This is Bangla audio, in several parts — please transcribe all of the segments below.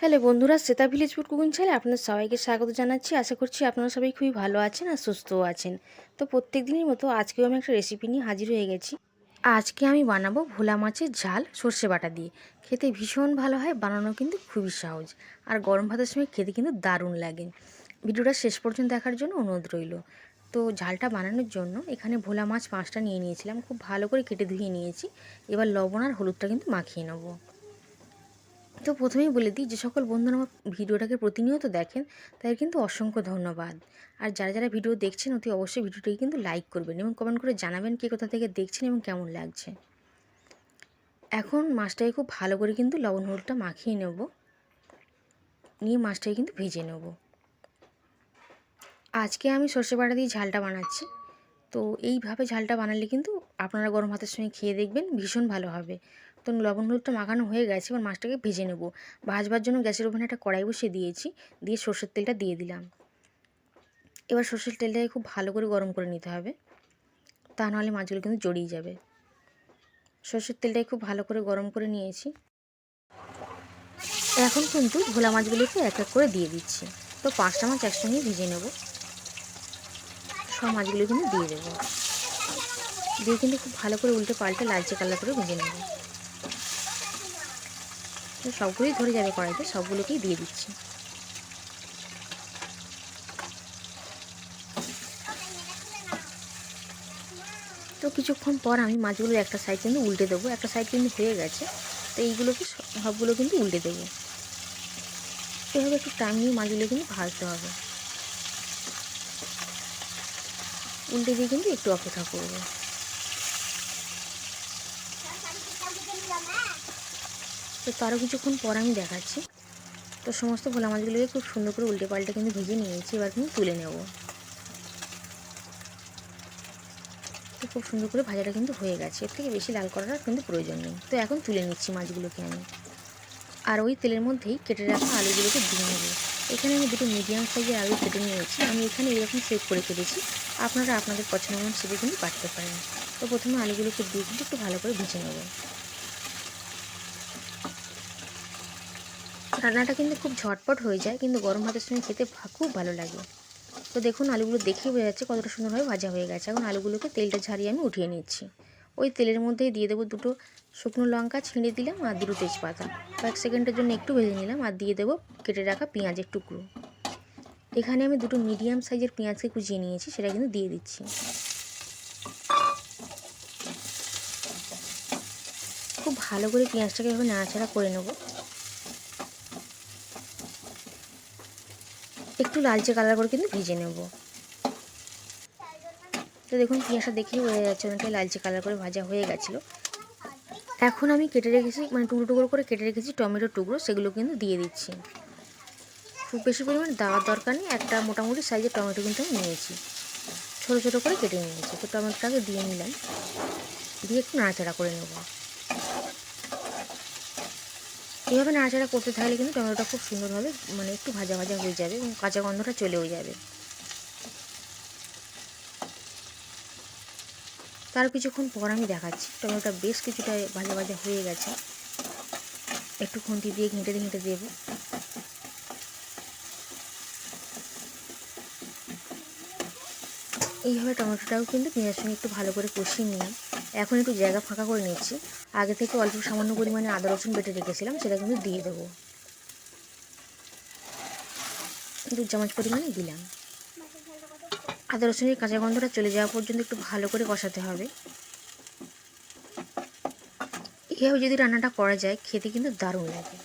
হ্যালো বন্ধুরা, শ্বেতা ভিলেজ ফুড কুকিং চ্যানেলে আপনাদের সবাইকে স্বাগত জানাচ্ছি। আশা করছি আপনারা সবাই খুবই ভালো আছেন আর সুস্থও আছেন। তো প্রত্যেক দিনের মতো আজকেও আমি একটা রেসিপি নিয়ে হাজির হয়ে গেছি। আজকে আমি বানাবো ভোলা মাছের ঝাল সর্ষে বাটা দিয়ে। খেতে ভীষণ ভালো হয়, বানানো কিন্তু খুবই সহজ, আর গরম ভাতের সময় খেতে কিন্তু দারুণ লাগে। ভিডিওটা শেষ পর্যন্ত দেখার জন্য অনুরোধ রইল। তো ঝালটা বানানোর জন্য এখানে ভোলা মাছ 5টা নিয়ে নিয়েছিলাম, খুব ভালো করে কেটে ধুয়ে নিয়েছি। এবার লবণ আর হলুদটা কিন্তু মাখিয়ে নেবো। তো প্রথমেই বলে দিই, যে সকল বন্ধুরা আমার ভিডিওটাকে প্রতিনিয়ত দেখেন তাদের কিন্তু অসংখ্য ধন্যবাদ। আর যারা যারা ভিডিও দেখছেন অতি অবশ্যই ভিডিওটাকে কিন্তু লাইক করবেন এবং কমেন্ট করে জানাবেন কে কোথা থেকে দেখছেন এবং কেমন লাগছে। এখন মাছটাকে খুব ভালো করে কিন্তু লবণ হলুদটা মাখিয়ে নেব, নিয়ে মাছটাকে কিন্তু ভেজে নেব। আজকে আমি সর্ষে বাটা দিয়ে ঝালটা বানাচ্ছি। তো এইভাবে ঝালটা বানালে কিন্তু আপনারা গরম ভাতের সঙ্গে খেয়ে দেখবেন, ভীষণ ভালো হবে। তো লবণ হলুদটা মাখানো হয়ে গেছে, এবার মাছটাকে ভেজে নেব। ভাজবার জন্য গ্যাসের ওভেনে একটা কড়াই বসিয়ে দিয়েছি, দিয়ে সর্ষের তেলটা দিয়ে দিলাম। এবার সর্ষের তেলটাকে খুব ভালো করে গরম করে নিতে হবে, তা নাহলে মাছগুলো কিন্তু জড়িয়ে যাবে। সর্ষের তেলটাকে খুব ভালো করে গরম করে নিয়েছি। এখন কিন্তু ভোলা মাছগুলোকে এক এক করে দিয়ে দিচ্ছি। তো 5টা মাছ একসঙ্গে ভেজে নেব। সব মাছগুলো কিন্তু দিয়ে দেবো, দিয়ে কিন্তু খুব ভালো করে উল্টে পাল্টে লালচে কালার করে ভেজে নেব। তো সবগুলোই ধরে যাবে কড়াইতে, সবগুলোকেই দিয়ে দিচ্ছি। তো কিছুক্ষণ পর আমি মাছগুলো একটা সাইড কিন্তু উল্টে দেবো, একটা সাইড কিন্তু হয়ে গেছে। তো এইগুলোকে সবগুলো কিন্তু উল্টে দেবো। এভাবে একটু টাইম নিয়ে মাছগুলো কিন্তু ভাজতে হবে। উল্টে দিয়ে কিন্তু একটু অপেক্ষা করবো। তো তারও কিছুক্ষণ পর আমি দেখাচ্ছি। তো সমস্ত ভোলা মাছগুলোকে খুব সুন্দর করে উল্টে পাল্টে কিন্তু ভেজে নিয়েছি, এবার কিন্তু তুলে নেব। তো খুব সুন্দর করে ভাজাটা কিন্তু হয়ে গেছে, এর থেকে বেশি লাল করার কিন্তু প্রয়োজন নেই। তো এখন তুলে নিচ্ছি মাছগুলোকে আমি, আর ওই তেলের মধ্যেই কেটে রাখা আলুগুলোকে দিয়ে নেব। এখানে আমি দুটো মিডিয়াম সাইজের আলু কেটে নিয়েছি, আমি এখানে এরকম শেপ করে কেটেছি। আপনারা আপনাদের পছন্দ মতো শেপে কিন্তু কাটতে পারেন। তো প্রথমে আলুগুলোকে দিয়ে কিন্তু একটু ভালো করে ভেজে নেব। রান্নাটা কিন্তু খুব ঝটপট হয়ে যায়, কিন্তু গরম ভাতের সঙ্গে খেতে খুব ভালো লাগে। তো দেখুন, আলুগুলো দেখেই বোঝা যাচ্ছে কতটা সুন্দরভাবে ভাজা হয়ে গেছে। এখন আলুগুলোকে তেলটা ঝারিয়ে আমি উঠিয়ে নিচ্ছি। ওই তেলের মধ্যেই দিয়ে দেবো দুটো শুকনো লঙ্কা ছিঁড়ে দিলাম আর দুটো তেজপাতা, কয়েক সেকেন্ডের জন্য একটু ভেজে নিলাম, আর দিয়ে দেবো কেটে রাখা পেঁয়াজের টুকরো। এখানে আমি দুটো মিডিয়াম সাইজের পেঁয়াজকে কুচিয়ে নিয়েছি, সেটা কিন্তু দিয়ে দিচ্ছি। খুব ভালো করে পেঁয়াজটাকে এভাবে নাড়াচাড়া করে নেব। একটু লালচে কালার করে কিন্তু ভেজে নেব। তো দেখুন, পেঁয়াজটা দেখেই বোঝা যাচ্ছে অনেকটাই লালচে কালার করে ভাজা হয়ে গেছিলো। এখন আমি কেটে রেখেছি, মানে টুকরো টুকরো করে কেটে রেখেছি টমেটোর টুকরো, সেগুলো কিন্তু দিয়ে দিচ্ছি। খুব বেশি পরিমাণে দেওয়ার দরকার নেই, একটা মোটামুটি সাইজের টমেটো কিন্তু আমি নিয়েছি, ছোটো ছোটো করে কেটে নিয়েছি। তো টমেটোটাকে দিয়ে নিলাম, দিয়ে একটু নাড়াচাড়া করে নেব। এইভাবে নাড়াচাড়া করতে থাকলে কিন্তু টমেটোটা খুব সুন্দরভাবে মানে একটু ভাজা ভাজা হয়ে যাবে এবং কাঁচা গন্ধটা চলেও যাবে। তার কিছুক্ষণ পর আমি দেখাচ্ছি, টমেটোটা বেশ কিছুটা ভাজা ভাজা হয়ে গেছে। একটু খুন্তি দিয়ে ঘেঁটে ঘেঁটে দেবো। এইভাবে টমেটোটাও কিন্তু পেঁয়াজের সঙ্গে একটু ভালো করে কষিয়ে নিলাম। এখন একটু জায়গা ফাঁকা করে নিচ্ছি। আগে থেকে অল্প সামান্য পরিমাণে আদা রসুন বেটে রেখেছিলাম, সেটা কিন্তু দিয়ে দেবো। 2 চামচ পরিমাণে দিলাম। আদা রসুনের কাঁচা গন্ধটা চলে যাওয়া পর্যন্ত একটু ভালো করে কষাতে হবে। এইভাবে যদি রান্নাটা করা যায়, খেতে কিন্তু দারুণ লাগে।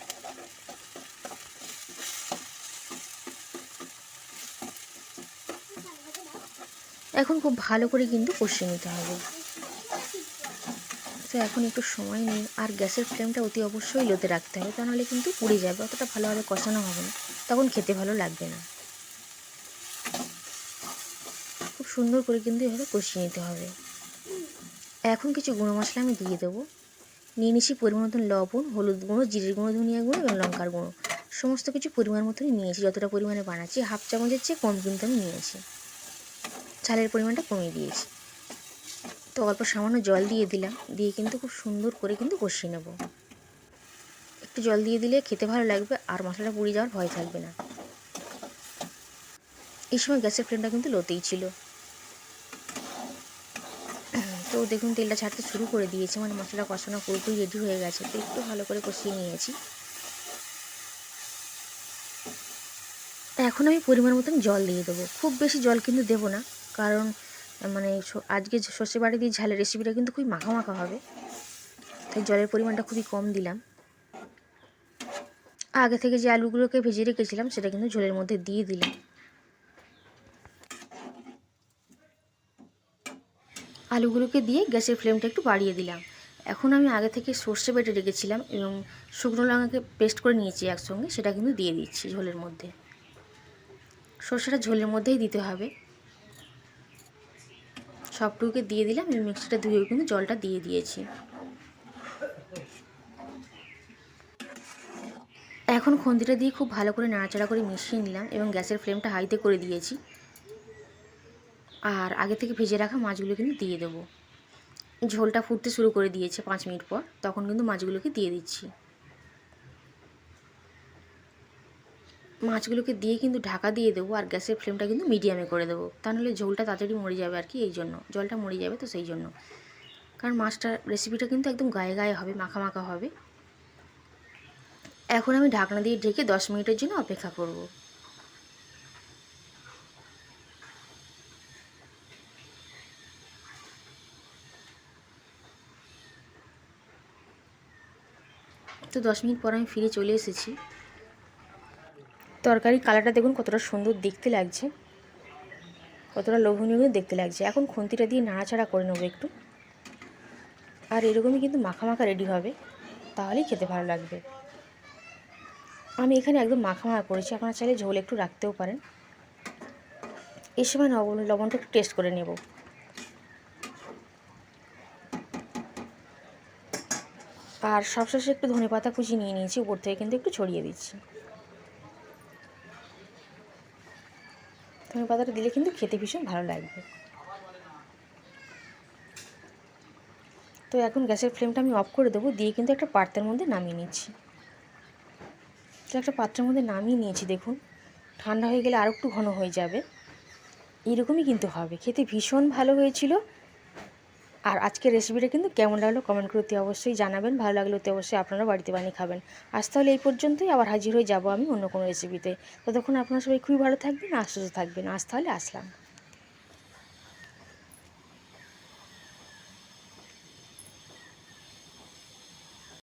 এখন খুব ভালো করে কিন্তু কষিয়ে নিতে হবে। তো এখন একটু সময় নিই, আর গ্যাসের ফ্লেমটা অতি অবশ্যই লোতে রাখতে হবে, তা নাহলে কিন্তু পুড়ে যাবে, অতটা ভালোভাবে কষানো হবে না, তখন খেতে ভালো লাগবে না। খুব সুন্দর করে কিন্তু এভাবে কষিয়ে নিতে হবে। এখন কিছু গুঁড়ো মশলা আমি দিয়ে দেবো। নিয়ে নিচ্ছি পরিমাণ মতন লবণ, হলুদ গুঁড়ো, জিরের গুঁড়ো, ধনিয়া গুঁড়ো এবং লঙ্কার গুঁড়ো। সমস্ত কিছু পরিমাণ মতনই নিয়েছি, যতটা পরিমাণে বানাচ্ছি 1/2 চামচের চেয়ে কম কিন্তু আমি নিয়েছি। ঝালের পরিমাণটা কমিয়ে দিয়েছি। তো অল্প সামান্য জল দিয়ে দিলাম, দিয়ে কিন্তু খুব সুন্দর করে কিন্তু কষিয়ে নেব। একটু একটু জল দিয়ে দিলে খেতে ভালো লাগবে আর মশলাটা পুড়ে যাওয়ার ভয় থাকবে না। এই সময় গ্যাসের ফ্লেমটা কিন্তু লোতেই ছিল। তো দেখুন তেলটা ছাড়তে শুরু করে দিয়েছে, মানে মশলা কষানো পুরোপুরি রেডি হয়ে গেছে। তো একটু ভালো করে কষিয়ে নিয়েছি। এখন আমি পরিমাণ মতন জল দিয়ে দেবো। খুব বেশি জল কিন্তু দেবো না, কারণ মানে আজকে সর্ষে বাটা দিয়ে ঝালের রেসিপিটা কিন্তু খুবই মাখা মাখা হবে, তাই জলের পরিমাণটা খুবই কম দিলাম। আগে থেকে যে আলুগুলোকে ভেজে রেখেছিলাম সেটা কিন্তু ঝোলের মধ্যে দিয়ে দিলাম। আলুগুলোকে দিয়ে গ্যাসের ফ্লেমটা একটু বাড়িয়ে দিলাম। এখন আমি আগে থেকে সর্ষে বেটে রেখেছিলাম এবং শুকনো লঙ্কাকে পেস্ট করে নিয়েছি একসঙ্গে, সেটা কিন্তু দিয়ে দিচ্ছি ঝোলের মধ্যে। সর্ষেটা ঝোলের মধ্যেই দিতে হবে। সবটুকুকে দিয়ে দিলাম এবং মিক্সিটা ধুয়েও কিন্তু জলটা দিয়ে দিয়েছি। এখন খুন্তিটা দিয়ে খুব ভালো করে নাড়াচাড়া করে মিশিয়ে নিলাম এবং গ্যাসের ফ্লেমটা হাইতে করে দিয়েছি। আর আগে থেকে ভেজে রাখা মাছগুলো কিন্তু দিয়ে দেবো। ঝোলটা ফুটতে শুরু করে দিয়েছে 5 মিনিট পর, তখন কিন্তু মাছগুলোকে দিয়ে দিচ্ছি। মাছগুলোকে দিয়ে কিন্তু ঢাকা দিয়ে দেবো আর গ্যাসের ফ্লেমটা কিন্তু মিডিয়ামে করে দেবো, তা নাহলে ঝোলটা তাড়াতাড়ি মরে যাবে আর কি, এই জন্য জলটা মরে যাবে, তো সেই জন্য। কারণ মাছটা রেসিপিটা কিন্তু একদম গায়ে গায়ে হবে, মাখা মাখা হবে। এখন আমি ঢাকনা দিয়ে ঢেকে 10 মিনিটের জন্য অপেক্ষা করব। তো 10 মিনিট পর আমি ফিরে চলে এসেছি। তরকারির কালারটা দেখুন কতটা সুন্দর দেখতে লাগছে, কতটা লোভনীয় দেখতে লাগছে। এখন খুন্তিটা দিয়ে নাড়াচাড়া করে নেবো একটু, আর এরকমই কিন্তু মাখা মাখা রেডি হবে, তাহলেই খেতে ভালো লাগবে। আমি এখানে একদম মাখা মাখা করেছি, আপনারা চাইলে ঝোল একটু রাখতেও পারেন। এই সময় লবণটা একটু টেস্ট করে নেব। আর সবশেষে একটু ধনেপাতা কুচি নিয়ে নিয়েছি, উপর থেকে কিন্তু একটু ছড়িয়ে দিচ্ছি। ধনেপাতাটা দিলে কিন্তু খেতে ভীষণ ভালো লাগবে। তো এখন গ্যাসের ফ্লেমটা আমি অফ করে দেবো, দিয়ে কিন্তু একটা পাত্রের মধ্যে নামিয়ে নিচ্ছি। তো একটা পাত্রের মধ্যে নামিয়ে নিয়েছি, দেখুন ঠান্ডা হয়ে গেলে আর একটু ঘন হয়ে যাবে, এইরকমই কিন্তু হবে। খেতে ভীষণ ভালো হয়েছিল। আর আজকের রেসিপিটা কিন্তু কেমন লাগলো কমেন্ট করতে অবশ্যই জানাবেন। ভালো লাগলে তো অবশ্যই আপনারা বাড়িতে বানিয়ে খাবেন। আজ তাহলে এই পর্যন্তই, আবার হাজির হয়ে যাব আমি অন্য কোনো রেসিপিতে। ততক্ষণ আপনারা সবাই খুবই ভালো থাকবেন আর সুস্থ থাকবেন। আজ তাহলে আসলাম।